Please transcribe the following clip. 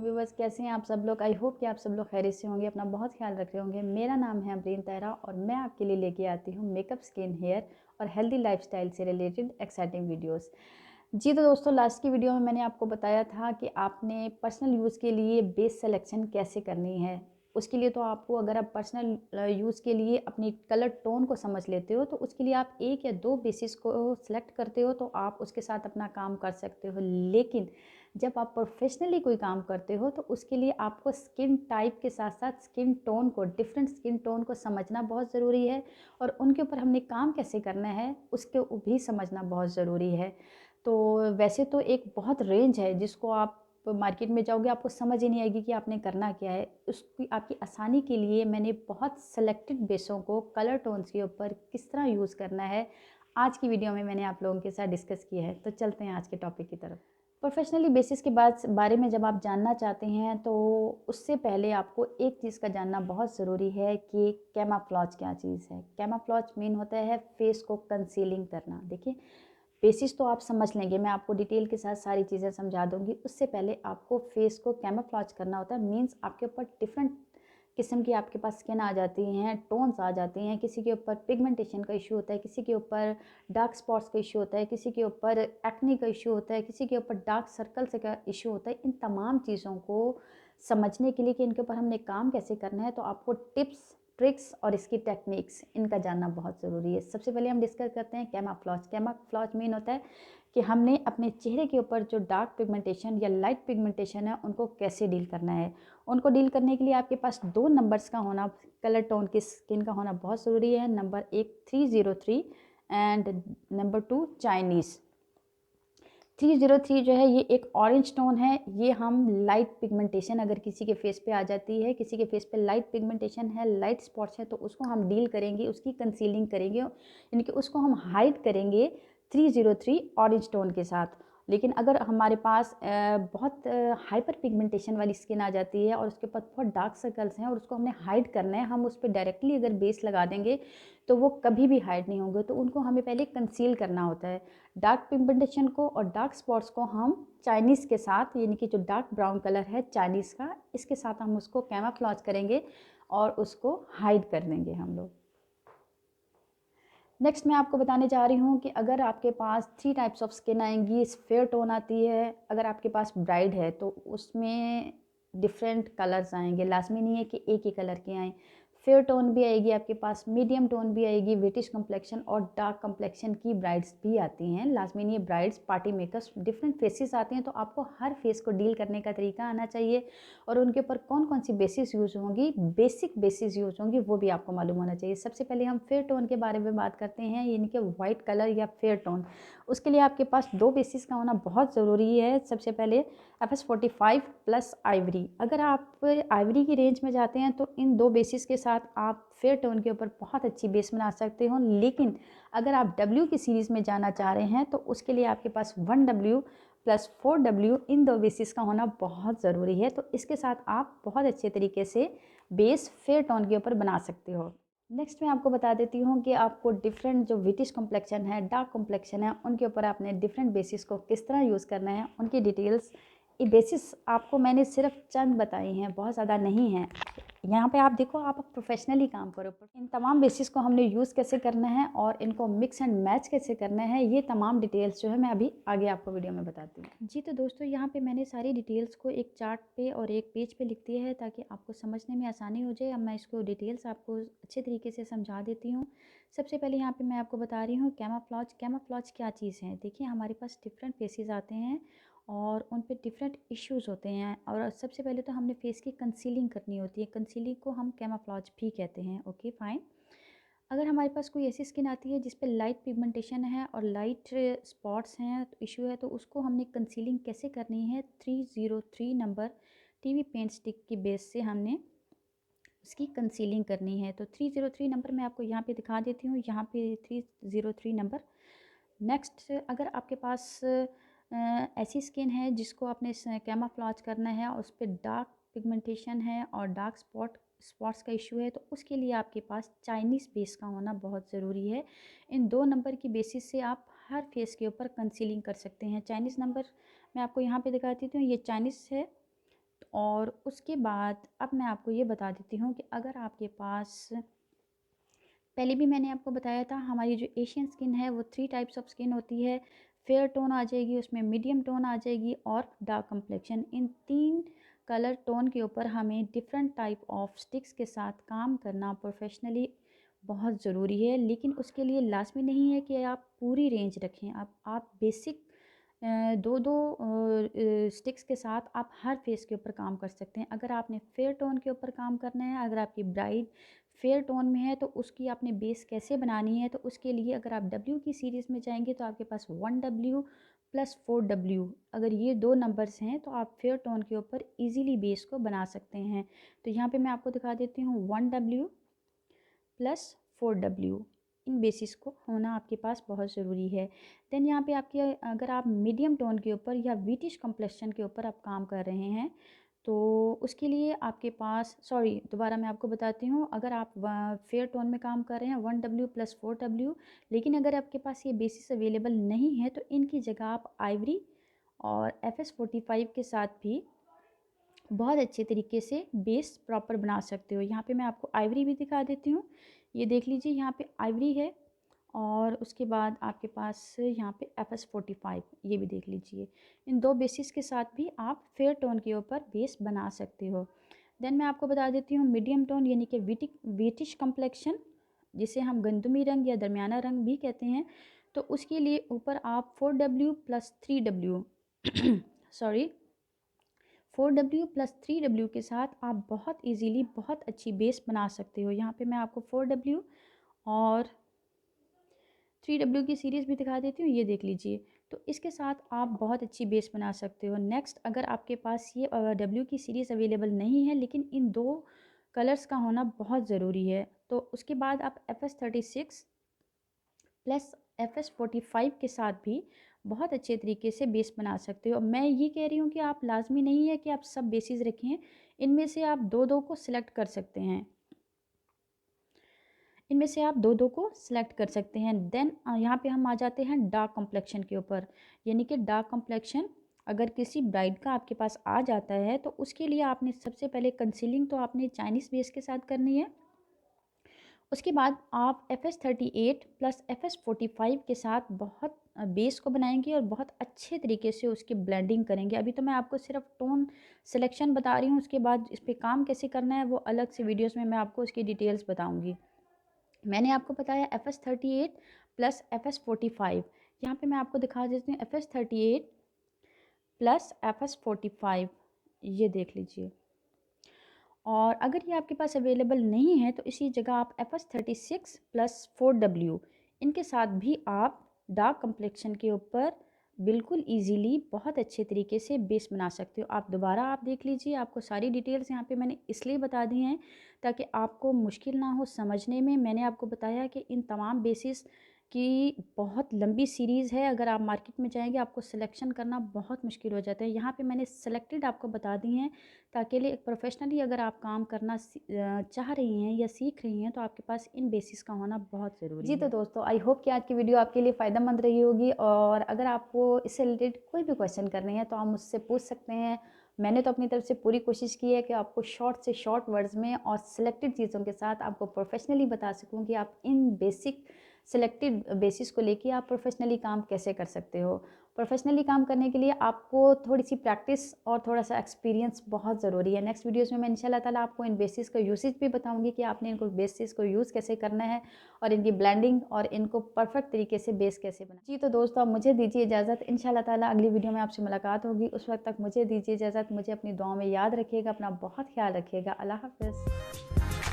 Viewers, कैसे हैं आप सब लोग। आई होप कि आप सब लोग खैरियत से होंगे, अपना बहुत ख्याल रख रहे होंगे। मेरा नाम है अमरीन तहरा और मैं आपके लिए लेके आती हूँ मेकअप, स्किन, हेयर और हेल्दी लाइफस्टाइल से रिलेटेड एक्साइटिंग वीडियोस। जी तो दोस्तों, लास्ट की वीडियो में मैंने आपको बताया था कि आपने पर्सनल यूज़ के लिए बेस सिलेक्शन कैसे करनी है। उसके लिए तो आपको, अगर आप पर्सनल यूज़ के लिए अपनी कलर टोन को समझ लेते हो तो उसके लिए आप एक या दो बेसिस को सिलेक्ट करते हो तो आप उसके साथ अपना काम कर सकते हो। लेकिन जब आप प्रोफेशनली कोई काम करते हो तो उसके लिए आपको स्किन टाइप के साथ साथ स्किन टोन को, डिफरेंट स्किन टोन को समझना बहुत ज़रूरी है और उनके ऊपर हमने काम कैसे करना है उसके भी समझना बहुत ज़रूरी है। तो वैसे तो एक बहुत रेंज है जिसको आप मार्केट में जाओगे आपको समझ ही नहीं आएगी कि आपने करना क्या है। उसकी आपकी आसानी के लिए मैंने बहुत सेलेक्टेड बेसों को कलर टोन्स के ऊपर किस तरह यूज़ करना है आज की वीडियो में मैंने आप लोगों के साथ डिस्कस किया है। तो चलते हैं आज के टॉपिक की तरफ। प्रोफेशनली बेसिस के बारे में जब आप जानना चाहते हैं तो उससे पहले आपको एक चीज़ का जानना बहुत ज़रूरी है कि कैमोफ्लेज क्या चीज़ है। कैमोफ्लेज मीन होता है फेस को कंसीलिंग करना। देखिए, बेसिस तो आप समझ लेंगे, मैं आपको डिटेल के साथ सारी चीज़ें समझा दूंगी। उससे पहले आपको फेस को कैमोफ्लेज करना होता है। मीन्स आपके ऊपर डिफरेंट किस्म की आपके पास स्किन आ जाती हैं, टोन्स आ जाती हैं। किसी के ऊपर पिगमेंटेशन का इशू होता है, किसी के ऊपर डार्क स्पॉट्स का इशू होता है, किसी के ऊपर एक्ने का इशू होता है, किसी के ऊपर डार्क सर्कल्स का इशू होता है। इन तमाम चीज़ों को समझने के लिए कि इनके ऊपर हमने काम कैसे करना है तो आपको टिप्स, ट्रिक्स और इसकी टेक्निक्स इनका जानना बहुत ज़रूरी है। सबसे पहले हम डिस्कस करते हैं कैमोफ्लेज। कैमोफ्लेज मीन होता है कि हमने अपने चेहरे के ऊपर जो डार्क पिगमेंटेशन या लाइट पिगमेंटेशन है उनको कैसे डील करना है। उनको डील करने के लिए आपके पास दो नंबर्स का होना, कलर टोन की स्किन का होना बहुत ज़रूरी है। Number 1 303 and number 2 Chinese. 303 जो है ये एक ऑरेंज टोन है। ये हम लाइट पिगमेंटेशन अगर किसी के फेस पे आ जाती है, किसी के फेस पे लाइट पिगमेंटेशन है, लाइट स्पॉट्स है तो उसको हम डील करेंगे, उसकी कंसीलिंग करेंगे, यानी कि उसको हम हाइड करेंगे 303 ऑरेंज टोन के साथ। लेकिन अगर हमारे पास बहुत हाइपर पिगमेंटेशन वाली स्किन आ जाती है और उसके ऊपर बहुत डार्क सर्कल्स हैं और उसको हमने हाइड करना है, हम उस पर डायरेक्टली अगर बेस लगा देंगे तो वो कभी भी हाइड नहीं होंगे। तो उनको हमें पहले कंसील करना होता है। डार्क पिगमेंटेशन को और डार्क स्पॉट्स को हम चाइनीज़ के साथ, यानी कि जो डार्क ब्राउन कलर है चाइनीज़ का, इसके साथ हम उसको कैमोफ्लेज करेंगे और उसको हाइड कर देंगे हम लोग। नेक्स्ट मैं आपको बताने जा रही हूँ कि अगर आपके पास 3 टाइप्स ऑफ स्किन आएंगी, फेयर टोन आती है। अगर आपके पास ब्राइड है तो उसमें डिफरेंट कलर्स आएंगे, लाजमी नहीं है कि एक ही कलर के आएँ। फेयर टोन भी आएगी आपके पास, मीडियम टोन भी आएगी, ब्रिटिश कम्प्लेक्शन और डार्क कम्प्लेक्शन की ब्राइड्स भी आती हैं। लाजमी नहीं है, brides, party makers, different phases आते हैं तो आपको हर फेस को डील करने का तरीका आना चाहिए और उनके ऊपर कौन कौन सी बेसिस यूज़ होंगी, बेसिक बेसिस यूज़ होंगी, वो भी आपको मालूम होना चाहिए। सबसे पहले हम फेयर टोन के बारे में बात करते हैं, यानी कि वाइट कलर या फेयर टोन। उसके लिए आपके पास दो बेसिस का होना बहुत ज़रूरी है। सबसे पहले FS45 प्लस आइवरी। अगर आप आइवरी की रेंज में जाते हैं तो इन दो बेसिस के साथ आप फेयर टोन के ऊपर बहुत अच्छी बेस बना सकते हो। लेकिन अगर आप W की सीरीज़ में जाना चाह रहे हैं तो उसके लिए आपके पास 1W प्लस 4W, इन दो बेसिस का होना बहुत ज़रूरी है। तो इसके साथ आप बहुत अच्छे तरीके से बेस फेयर टोन के ऊपर बना सकते हो। नेक्स्ट मैं आपको बता देती हूँ कि आपको डिफरेंट जो ब्रिटिश कम्प्लेक्शन है, डार्क कम्प्लेक्शन है, उनके ऊपर आपने डिफरेंट बेसिस को किस तरह यूज़ करना है, उनकी डिटेल्स। ये बेसिस आपको मैंने सिर्फ चंद बताई हैं, बहुत ज़्यादा नहीं हैं। यहाँ पे आप देखो, आप प्रोफेशनली काम करो। इन तमाम बेसिस को हमने यूज़ कैसे करना है और इनको मिक्स एंड मैच कैसे करना है, ये तमाम डिटेल्स जो है मैं अभी आगे आपको वीडियो में बताती हूँ। जी तो दोस्तों, यहाँ पे मैंने सारी डिटेल्स को एक चार्ट पे और एक पेज पे लिख दिया है ताकि आपको समझने में आसानी हो जाए। अब मैं इसको डिटेल्स आपको अच्छे तरीके से समझा देती हूँ। सबसे पहले यहाँ पे मैं आपको बता रही हूँ कैमोफ्लेज। कैमोफ्लेज क्या चीज़ है? देखिए, हमारे पास डिफरेंट फेसेस आते हैं और उन पे डिफरेंट इश्यूज़ होते हैं और सबसे पहले तो हमने फेस की कंसीलिंग करनी होती है। कंसीलिंग को हम कैमोफ्लेज भी कहते हैं। Okay fine. अगर हमारे पास कोई ऐसी स्किन आती है जिस पे लाइट पिगमेंटेशन है और लाइट स्पॉट्स हैं, तो इशू है, तो उसको हमने कंसीलिंग कैसे करनी है, 303 नंबर टीवी पेंट स्टिक की बेस से हमने उसकी कंसीलिंग करनी है। तो 303 नंबर मैं आपको यहाँ पे दिखा देती हूँ। यहाँ पे 303 नंबर। नेक्स्ट, अगर आपके पास ऐसी स्किन है जिसको आपने कैमोफ्लेज करना है और उस पर डार्क पिगमेंटेशन है और डार्क स्पॉट्स का इशू है, तो उसके लिए आपके पास चाइनीज़ बेस का होना बहुत ज़रूरी है। इन दो नंबर की बेसिस से आप हर फेस के ऊपर कंसीलिंग कर सकते हैं। चाइनीज़ नंबर मैं आपको यहाँ पे दिखाती हूँ, ये चाइनीज़ है। और उसके बाद अब मैं आपको ये बता देती हूँ कि अगर आपके पास, पहले भी मैंने आपको बताया था, हमारी जो एशियन स्किन है वो 3 टाइप्स ऑफ स्किन होती है। फेयर टोन आ जाएगी, उसमें मीडियम टोन आ जाएगी और डार्क कम्प्लेक्शन। इन 3 कलर टोन के ऊपर हमें डिफरेंट टाइप ऑफ स्टिक्स के साथ काम करना प्रोफेशनली बहुत ज़रूरी है। लेकिन उसके लिए लाजमी नहीं है कि आप पूरी रेंज रखें। आप बेसिक दो दो स्टिक्स के साथ आप हर फेस के ऊपर काम कर सकते हैं। अगर आपने फेयर टोन के ऊपर काम करना है, अगर आपकी ब्राइड फेयर टोन में है, तो उसकी आपने बेस कैसे बनानी है, तो उसके लिए अगर आप W की सीरीज़ में जाएंगे तो आपके पास 1W प्लस 4W, अगर ये 2 नंबर्स हैं तो आप फेयर टोन के ऊपर इजीली बेस को बना सकते हैं। तो यहाँ पे मैं आपको दिखा देती हूँ 1W प्लस 4W, इन बेसिस को होना आपके पास बहुत ज़रूरी है। देन यहाँ पे आपके, अगर आप मीडियम टोन के ऊपर या वीटिश कम्प्लेक्शन के ऊपर आप काम कर रहे हैं तो उसके लिए आपके पास, सॉरी दोबारा मैं आपको बताती हूँ, अगर आप फेयर टोन में काम कर रहे हैं 1W प्लस 4W, लेकिन अगर आपके पास ये बेसिस अवेलेबल नहीं है तो इनकी जगह आप आइवरी और FS45 के साथ भी बहुत अच्छे तरीके से बेस प्रॉपर बना सकते हो। यहाँ पे मैं आपको आइवरी भी दिखा देती हूँ। ये देख लीजिए, यहाँ पे आइवरी है और उसके बाद आपके पास यहाँ पे FS45, ये भी देख लीजिए। इन 2 बेसिस के साथ भी आप फेयर टोन के ऊपर बेस बना सकते हो। देन मैं आपको बता देती हूँ मीडियम टोन यानी कि वीटिश कम्प्लेक्शन, जिसे हम गंदमी रंग या दरमियाना रंग भी कहते हैं, तो उसके लिए ऊपर आप 4W plus 3W sorry 4W plus 3W के साथ आप बहुत इजीली बहुत अच्छी बेस बना सकते हो। यहाँ पे मैं आपको 4W और 3W की सीरीज़ भी दिखा देती हूँ, ये देख लीजिए। तो इसके साथ आप बहुत अच्छी बेस बना सकते हो। नेक्स्ट, अगर आपके पास ये W की सीरीज़ अवेलेबल नहीं है लेकिन इन 2 कलर्स का होना बहुत ज़रूरी है, तो उसके बाद आप FS36 प्लस FS45 के साथ भी बहुत अच्छे तरीके से बेस बना सकते हो। मैं ये कह रही हूँ कि आप, लाजमी नहीं है कि आप सब बेसिस रखें, इनमें से आप 2-2 को सिलेक्ट कर सकते हैं, इनमें से आप 2-2 को सिलेक्ट कर सकते हैं। देन यहाँ पे हम आ जाते हैं डार्क कम्प्लेक्शन के ऊपर, यानी कि डार्क कम्प्लेक्शन अगर किसी ब्राइड का आपके पास आ जाता है तो उसके लिए आपने सबसे पहले कंसीलिंग तो आपने चाइनीज़ बेस के साथ करनी है। उसके बाद आप FS38 प्लस FS45 के साथ बहुत बेस को बनाएंगे और बहुत अच्छे तरीके से उसकी ब्लेंडिंग करेंगे। अभी तो मैं आपको सिर्फ टोन सिलेक्शन बता रही हूँ, उसके बाद इस पर काम कैसे करना है वो अलग से वीडियोस में मैं आपको उसकी डिटेल्स बताऊँगी। मैंने आपको बताया FS38 प्लस FS45, यहाँ पे मैं आपको दिखा देती हूँ FS38 प्लस FS45, ये देख लीजिए। और अगर ये आपके पास अवेलेबल नहीं है तो इसी जगह आप FS36 प्लस 4W, इनके साथ भी आप डार्क कम्प्लेक्शन के ऊपर बिल्कुल इजीली बहुत अच्छे तरीके से बेस बना सकते हो। आप दोबारा आप देख लीजिए, आपको सारी डिटेल्स यहाँ पे मैंने इसलिए बता दी हैं ताकि आपको मुश्किल ना हो समझने में। मैंने आपको बताया कि इन तमाम बेसिस की बहुत लंबी सीरीज़ है, अगर आप मार्केट में जाएंगे आपको सिलेक्शन करना बहुत मुश्किल हो जाता है। यहाँ पे मैंने सेलेक्टेड आपको बता दी हैं ताकि लिए एक प्रोफेशनली अगर आप काम करना चाह रही हैं या सीख रही हैं तो आपके पास इन बेसिस का होना बहुत ज़रूरी है। जी तो दोस्तों, आई होप कि आज की वीडियो आपके लिए फ़ायदेमंद रही होगी, और अगर आपको इससे रिलेटेड कोई भी क्वेश्चन करने हैं तो आप मुझसे पूछ सकते हैं। मैंने तो अपनी तरफ से पूरी कोशिश की है कि आपको शॉर्ट से शॉर्ट वर्ड्स में और सिलेक्टेड चीज़ों के साथ आपको प्रोफेशनली बता सकूं कि आप इन बेसिक सिलेक्टेड बेसिस को लेके आप प्रोफेशनली काम कैसे कर सकते हो। प्रोफेशनली काम करने के लिए आपको थोड़ी सी प्रैक्टिस और थोड़ा सा एक्सपीरियंस बहुत ज़रूरी है। नेक्स्ट वीडियोस में मैं इंशाल्लाह ताला आपको इन बेसिस का यूसेज भी बताऊंगी कि आपने इनको बेसिस को यूज़ कैसे करना है और इनकी ब्लेंडिंग और इनको परफेक्ट तरीके से बेस कैसे बना। जी तो दोस्तों, अब मुझे दीजिए इजाज़त। इंशाल्लाह ताला अगली वीडियो में आपसे मुलाकात होगी। उस वक्त तक मुझे दीजिए इजाज़त। मुझे अपनी दुआ में याद रखिएगा, अपना बहुत ख्याल रखिएगा। अल्लाह हाफ़िज़।